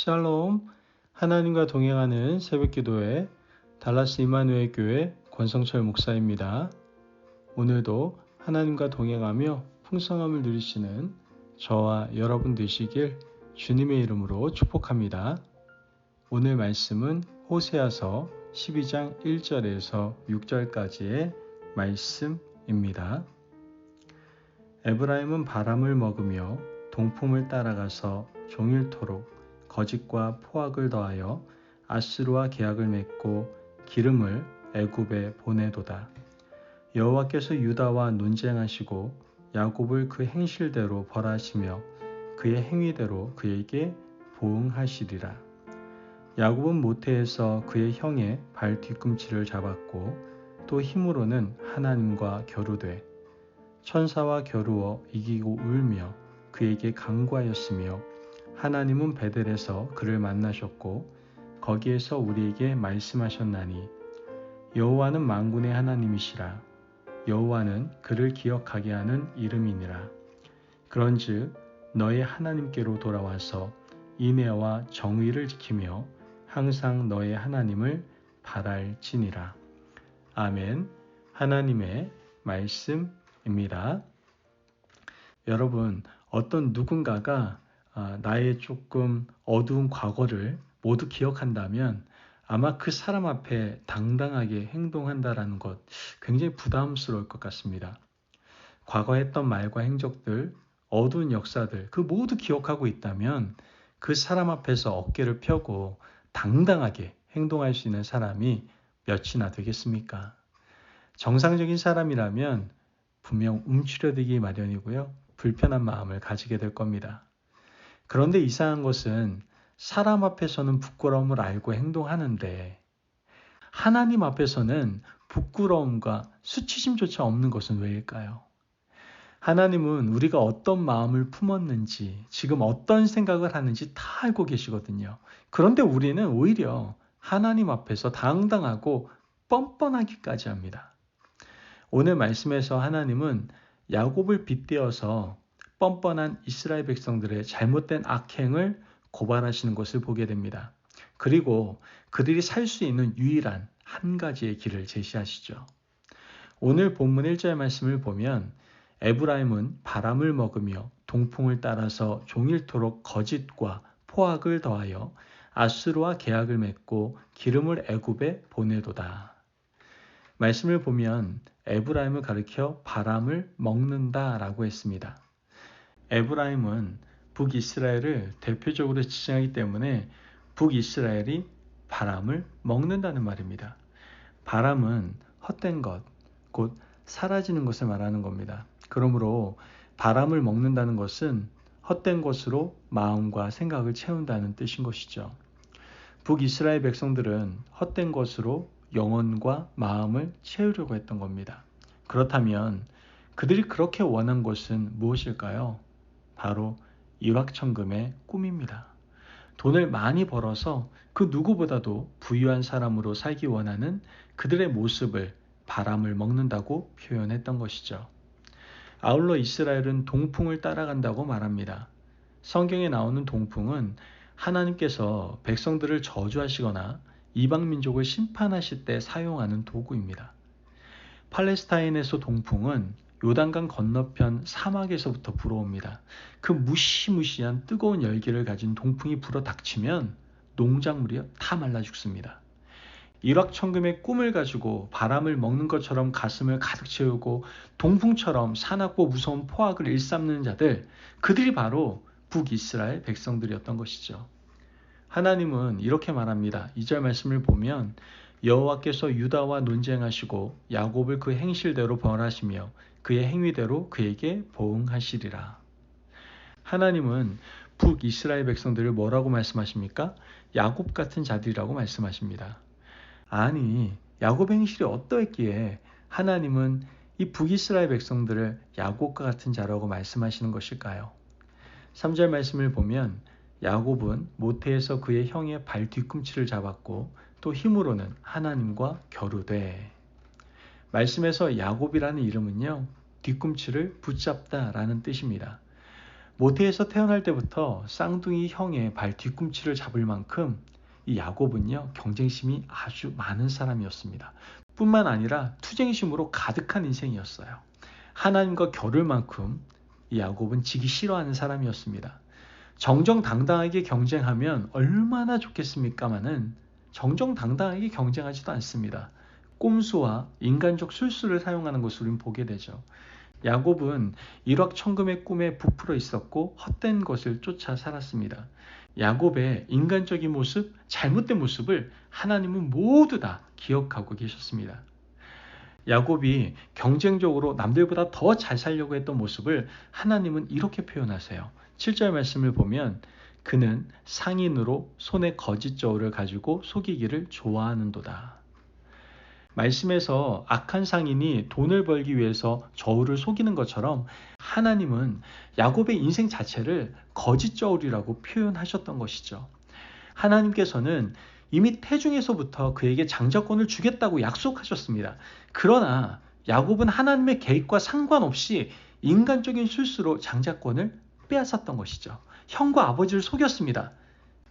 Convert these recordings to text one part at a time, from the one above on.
샬롬, 하나님과 동행하는 새벽기도회 달라스 이마누엘 교회 권성철 목사입니다. 오늘도 하나님과 동행하며 풍성함을 누리시는 저와 여러분 되시길 주님의 이름으로 축복합니다. 오늘 말씀은 호세아서 12장 1절에서 6절까지의 말씀입니다. 에브라임은 바람을 먹으며 동풍을 따라가서 종일토록 거짓과 포악을 더하여 아수르와 계약을 맺고 기름을 애굽에 보내도다. 여호와께서 유다와 논쟁하시고 야곱을 그 행실대로 벌하시며 그의 행위대로 그에게 보응하시리라. 야곱은 모태에서 그의 형의 발 뒤꿈치를 잡았고 또 힘으로는 하나님과 겨루되 천사와 겨루어 이기고 울며 그에게 간구하였으며 하나님은 베델에서 그를 만나셨고 거기에서 우리에게 말씀하셨나니 여호와는 만군의 하나님이시라. 여호와는 그를 기억하게 하는 이름이니라. 그런즉 너의 하나님께로 돌아와서 인애와 정의를 지키며 항상 너의 하나님을 바랄지니라. 아멘. 하나님의 말씀입니다. 여러분, 어떤 누군가가 나의 조금 어두운 과거를 모두 기억한다면 아마 그 사람 앞에 당당하게 행동한다라는 것 굉장히 부담스러울 것 같습니다. 과거에 했던 말과 행적들, 어두운 역사들 그 모두 기억하고 있다면 그 사람 앞에서 어깨를 펴고 당당하게 행동할 수 있는 사람이 몇이나 되겠습니까? 정상적인 사람이라면 분명 움츠려들기 마련이고요. 불편한 마음을 가지게 될 겁니다. 그런데 이상한 것은 사람 앞에서는 부끄러움을 알고 행동하는데 하나님 앞에서는 부끄러움과 수치심조차 없는 것은 왜일까요? 하나님은 우리가 어떤 마음을 품었는지, 지금 어떤 생각을 하는지 다 알고 계시거든요. 그런데 우리는 오히려 하나님 앞에서 당당하고 뻔뻔하기까지 합니다. 오늘 말씀에서 하나님은 야곱을 빗대어서 뻔뻔한 이스라엘 백성들의 잘못된 악행을 고발하시는 것을 보게 됩니다. 그리고 그들이 살 수 있는 유일한 한 가지의 길을 제시하시죠. 오늘 본문 1절 말씀을 보면 에브라임은 바람을 먹으며 동풍을 따라서 종일토록 거짓과 포악을 더하여 아수르와 계약을 맺고 기름을 애굽에 보내도다. 말씀을 보면 에브라임을 가리켜 바람을 먹는다라고 했습니다. 에브라임은 북이스라엘을 대표적으로 지칭하기 때문에 북이스라엘이 바람을 먹는다는 말입니다. 바람은 헛된 것, 곧 사라지는 것을 말하는 겁니다. 그러므로 바람을 먹는다는 것은 헛된 것으로 마음과 생각을 채운다는 뜻인 것이죠. 북이스라엘 백성들은 헛된 것으로 영혼과 마음을 채우려고 했던 겁니다. 그렇다면 그들이 그렇게 원한 것은 무엇일까요? 바로 일확천금의 꿈입니다. 돈을 많이 벌어서 그 누구보다도 부유한 사람으로 살기 원하는 그들의 모습을 바람을 먹는다고 표현했던 것이죠. 아울러 이스라엘은 동풍을 따라간다고 말합니다. 성경에 나오는 동풍은 하나님께서 백성들을 저주하시거나 이방 민족을 심판하실 때 사용하는 도구입니다. 팔레스타인에서 동풍은 요단강 건너편 사막에서부터 불어옵니다. 그 무시무시한 뜨거운 열기를 가진 동풍이 불어 닥치면 농작물이 다 말라 죽습니다. 일확천금의 꿈을 가지고 바람을 먹는 것처럼 가슴을 가득 채우고 동풍처럼 사납고 무서운 포악을 일삼는 자들, 그들이 바로 북이스라엘 백성들이었던 것이죠. 하나님은 이렇게 말합니다. 2절 말씀을 보면 여호와께서 유다와 논쟁하시고 야곱을 그 행실대로 벌하시며 그의 행위대로 그에게 보응하시리라. 하나님은 북이스라엘 백성들을 뭐라고 말씀하십니까? 야곱 같은 자들이라고 말씀하십니다. 아니, 야곱 행실이 어떠했기에 하나님은 이 북이스라엘 백성들을 야곱과 같은 자라고 말씀하시는 것일까요? 3절 말씀을 보면 야곱은 모태에서 그의 형의 발 뒤꿈치를 잡았고 또 힘으로는 하나님과 겨루되. 말씀에서 야곱이라는 이름은요, 뒤꿈치를 붙잡다라는 뜻입니다. 모태에서 태어날 때부터 쌍둥이 형의 발 뒤꿈치를 잡을 만큼 이 야곱은요, 경쟁심이 아주 많은 사람이었습니다. 뿐만 아니라 투쟁심으로 가득한 인생이었어요. 하나님과 겨룰 만큼 이 야곱은 지기 싫어하는 사람이었습니다. 정정당당하게 경쟁하면 얼마나 좋겠습니까마는 정정당당하게 경쟁하지도 않습니다. 꼼수와 인간적 술수를 사용하는 것을 우리는 보게 되죠. 야곱은 일확천금의 꿈에 부풀어 있었고 헛된 것을 쫓아 살았습니다. 야곱의 인간적인 모습, 잘못된 모습을 하나님은 모두 다 기억하고 계셨습니다. 야곱이 경쟁적으로 남들보다 더 잘 살려고 했던 모습을 하나님은 이렇게 표현하세요. 7절 말씀을 보면 그는 상인으로 손에 거짓 저울을 가지고 속이기를 좋아하는도다. 말씀에서 악한 상인이 돈을 벌기 위해서 저울을 속이는 것처럼 하나님은 야곱의 인생 자체를 거짓 저울이라고 표현하셨던 것이죠. 하나님께서는 이미 태중에서부터 그에게 장자권을 주겠다고 약속하셨습니다. 그러나 야곱은 하나님의 계획과 상관없이 인간적인 술수로 장자권을 빼앗았던 것이죠. 형과 아버지를 속였습니다.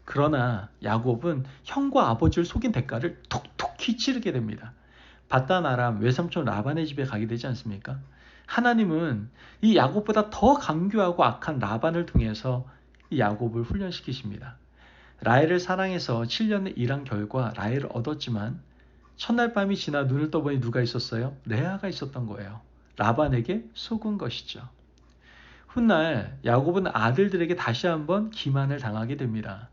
그러나 야곱은 형과 아버지를 속인 대가를 톡톡히 치르게 됩니다. 바단 아람 외삼촌 라반의 집에 가게 되지 않습니까? 하나님은 이 야곱보다 더 강교하고 악한 라반을 통해서 이 야곱을 훈련시키십니다. 라헬을 사랑해서 7년의 일한 결과 라헬을 얻었지만 첫날 밤이 지나 눈을 떠보니 누가 있었어요? 레아가 있었던 거예요. 라반에게 속은 것이죠. 훗날 야곱은 아들들에게 다시 한번 기만을 당하게 됩니다.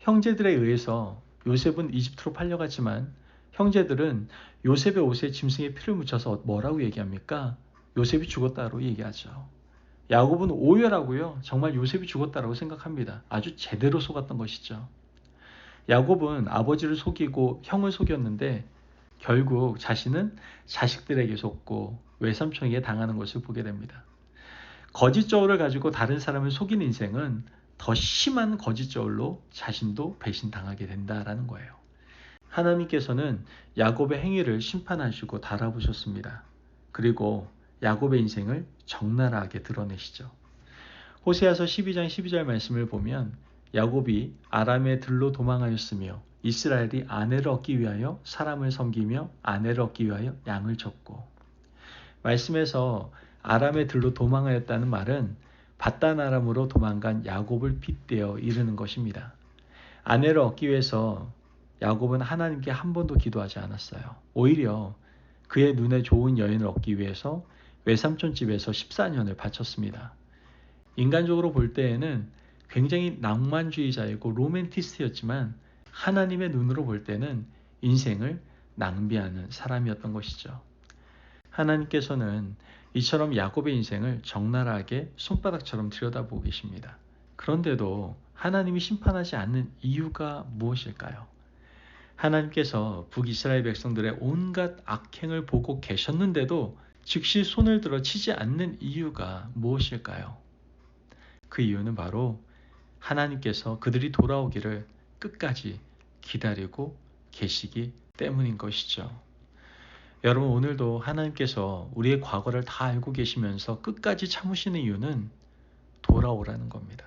형제들에 의해서 요셉은 이집트로 팔려갔지만 형제들은 요셉의 옷에 짐승의 피를 묻혀서 뭐라고 얘기합니까? 요셉이 죽었다고 얘기하죠. 야곱은 오열하고요. 정말 요셉이 죽었다고 생각합니다. 아주 제대로 속았던 것이죠. 야곱은 아버지를 속이고 형을 속였는데 결국 자신은 자식들에게 속고 외삼촌에게 당하는 것을 보게 됩니다. 거짓 저울을 가지고 다른 사람을 속인 인생은 더 심한 거짓 저울로 자신도 배신당하게 된다라는 거예요. 하나님께서는 야곱의 행위를 심판하시고 달아보셨습니다. 그리고 야곱의 인생을 적나라하게 드러내시죠. 호세아서 12장 12절 말씀을 보면 야곱이 아람의 들로 도망하였으며 이스라엘이 아내를 얻기 위하여 사람을 섬기며 아내를 얻기 위하여 양을 쳤고, 말씀에서 아람의 들로 도망하였다는 말은 바단 아람으로 도망간 야곱을 빗대어 이르는 것입니다. 아내를 얻기 위해서 야곱은 하나님께 한 번도 기도하지 않았어요. 오히려 그의 눈에 좋은 여인을 얻기 위해서 외삼촌 집에서 14년을 바쳤습니다. 인간적으로 볼 때에는 굉장히 낭만주의자이고 로맨티스트였지만 하나님의 눈으로 볼 때는 인생을 낭비하는 사람이었던 것이죠. 하나님께서는 이처럼 야곱의 인생을 적나라하게 손바닥처럼 들여다보고 계십니다. 그런데도 하나님이 심판하지 않는 이유가 무엇일까요? 하나님께서 북이스라엘 백성들의 온갖 악행을 보고 계셨는데도 즉시 손을 들어 치지 않는 이유가 무엇일까요? 그 이유는 바로 하나님께서 그들이 돌아오기를 끝까지 기다리고 계시기 때문인 것이죠. 여러분, 오늘도 하나님께서 우리의 과거를 다 알고 계시면서 끝까지 참으시는 이유는 돌아오라는 겁니다.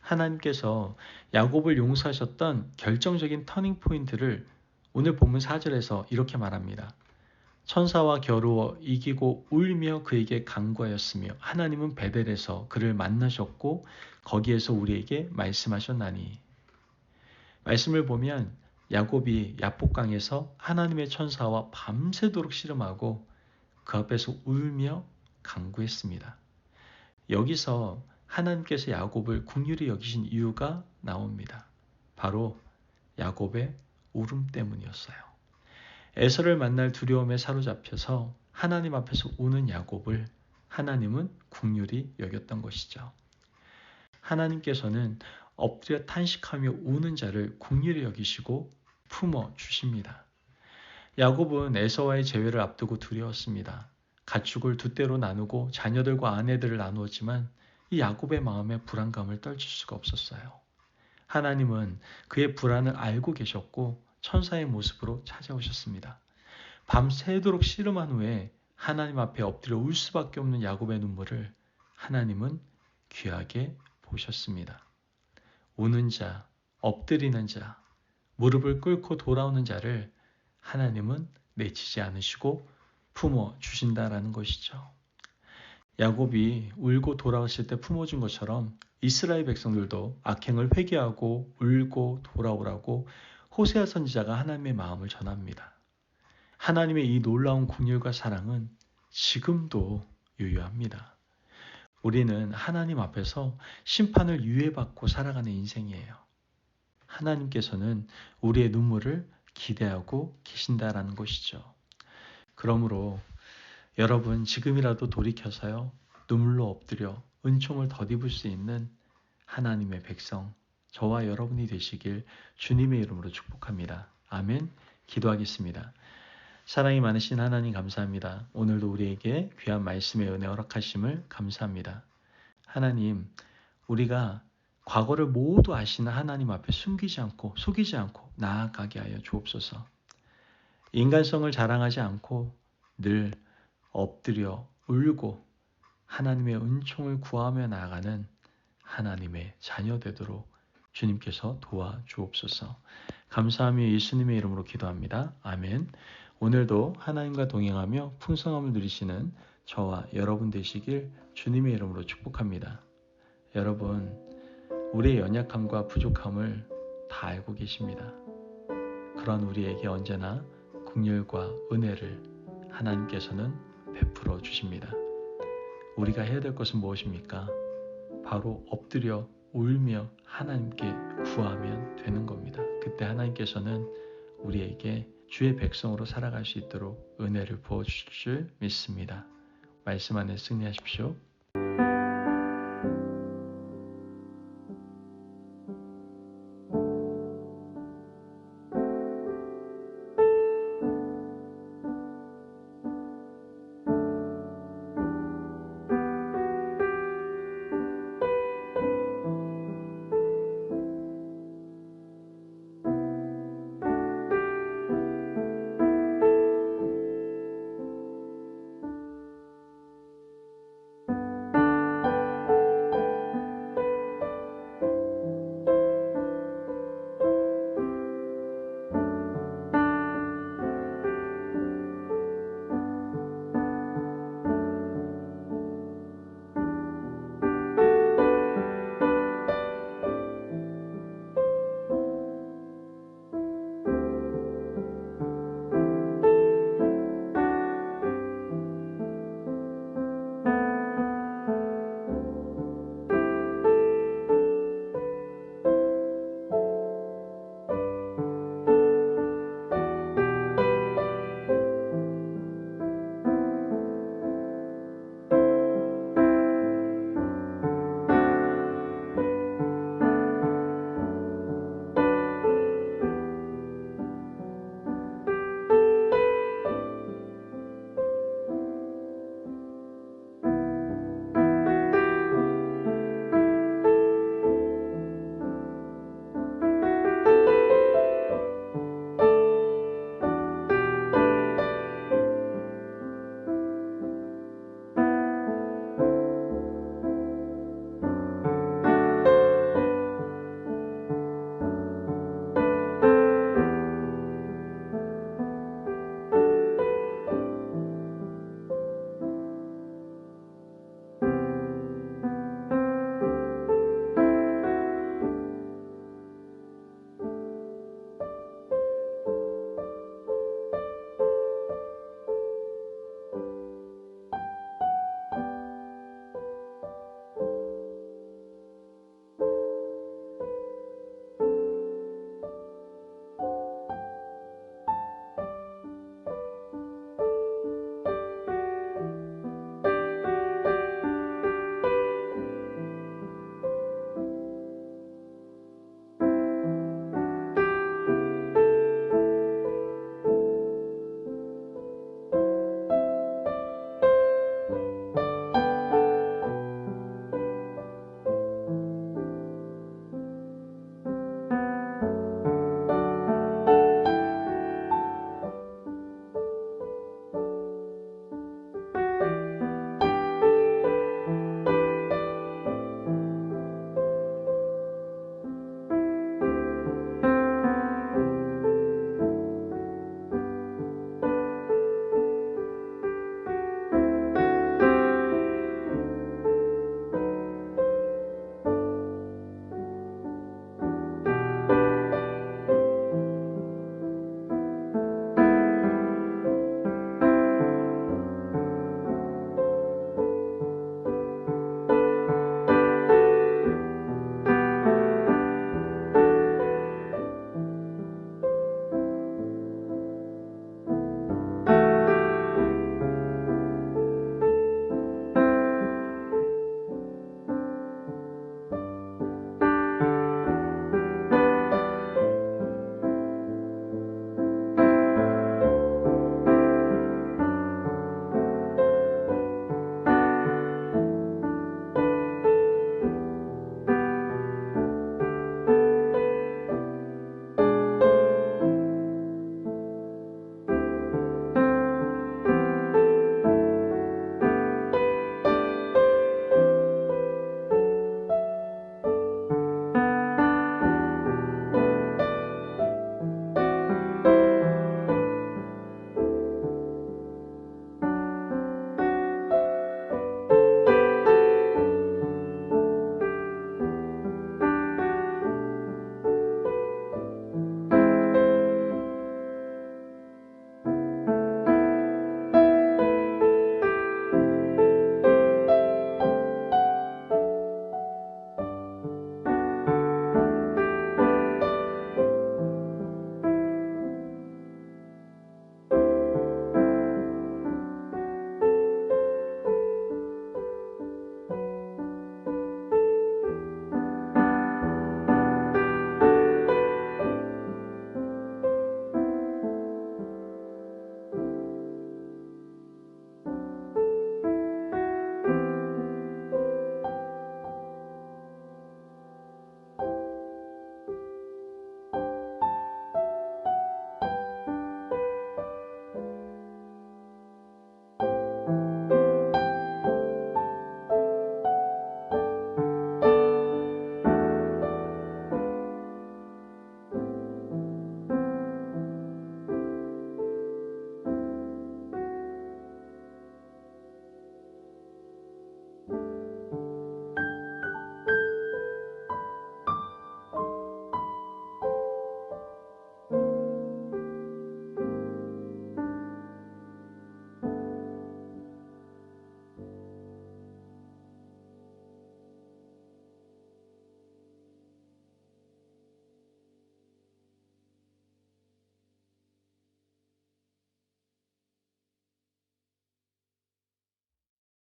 하나님께서 야곱을 용서하셨던 결정적인 터닝 포인트를 오늘 본문 4절에서 이렇게 말합니다. 천사와 겨루어 이기고 울며 그에게 간구하였으며 하나님은 베델에서 그를 만나셨고 거기에서 우리에게 말씀하셨나니. 말씀을 보면 야곱이 야복강에서 하나님의 천사와 밤새도록 씨름하고 그 앞에서 울며 간구했습니다. 여기서 하나님께서 야곱을 긍휼히 여기신 이유가 나옵니다. 바로 야곱의 울음 때문이었어요. 에서를 만날 두려움에 사로잡혀서 하나님 앞에서 우는 야곱을 하나님은 긍휼히 여겼던 것이죠. 하나님께서는 엎드려 탄식하며 우는 자를 긍휼히 여기시고 품어 주십니다. 야곱은 에서와의 재회를 앞두고 두려웠습니다. 가축을 두 떼로 나누고 자녀들과 아내들을 나누었지만 이 야곱의 마음에 불안감을 떨칠 수가 없었어요. 하나님은 그의 불안을 알고 계셨고 천사의 모습으로 찾아오셨습니다. 밤새도록 씨름한 후에 하나님 앞에 엎드려 울 수밖에 없는 야곱의 눈물을 하나님은 귀하게 보셨습니다. 우는 자, 엎드리는 자, 무릎을 꿇고 돌아오는 자를 하나님은 내치지 않으시고 품어주신다라는 것이죠. 야곱이 울고 돌아왔을 때 품어준 것처럼 이스라엘 백성들도 악행을 회개하고 울고 돌아오라고 호세아 선지자가 하나님의 마음을 전합니다. 하나님의 이 놀라운 긍휼과 사랑은 지금도 유효합니다. 우리는 하나님 앞에서 심판을 유예받고 살아가는 인생이에요. 하나님께서는 우리의 눈물을 기대하고 계신다라는 것이죠. 그러므로 여러분 지금이라도 돌이켜서요. 눈물로 엎드려 은총을 덧입을 수 있는 하나님의 백성 저와 여러분이 되시길 주님의 이름으로 축복합니다. 아멘. 기도하겠습니다. 사랑이 많으신 하나님 감사합니다. 오늘도 우리에게 귀한 말씀의 은혜 허락하심을 감사합니다. 하나님, 우리가 과거를 모두 아시는 하나님 앞에 숨기지 않고 속이지 않고 나아가게 하여 주옵소서. 인간성을 자랑하지 않고 늘 엎드려 울고 하나님의 은총을 구하며 나아가는 하나님의 자녀 되도록 주님께서 도와주옵소서. 감사하며 예수님의 이름으로 기도합니다. 아멘. 오늘도 하나님과 동행하며 풍성함을 누리시는 저와 여러분 되시길 주님의 이름으로 축복합니다. 여러분, 우리의 연약함과 부족함을 다 알고 계십니다. 그런 우리에게 언제나 긍휼과 은혜를 하나님께서는 베풀어 주십니다. 우리가 해야 될 것은 무엇입니까? 바로 엎드려 울며 하나님께 구하면 되는 겁니다. 그때 하나님께서는 우리에게 주의 백성으로 살아갈 수 있도록 은혜를 부어주실 줄 믿습니다. 말씀 안에 승리하십시오.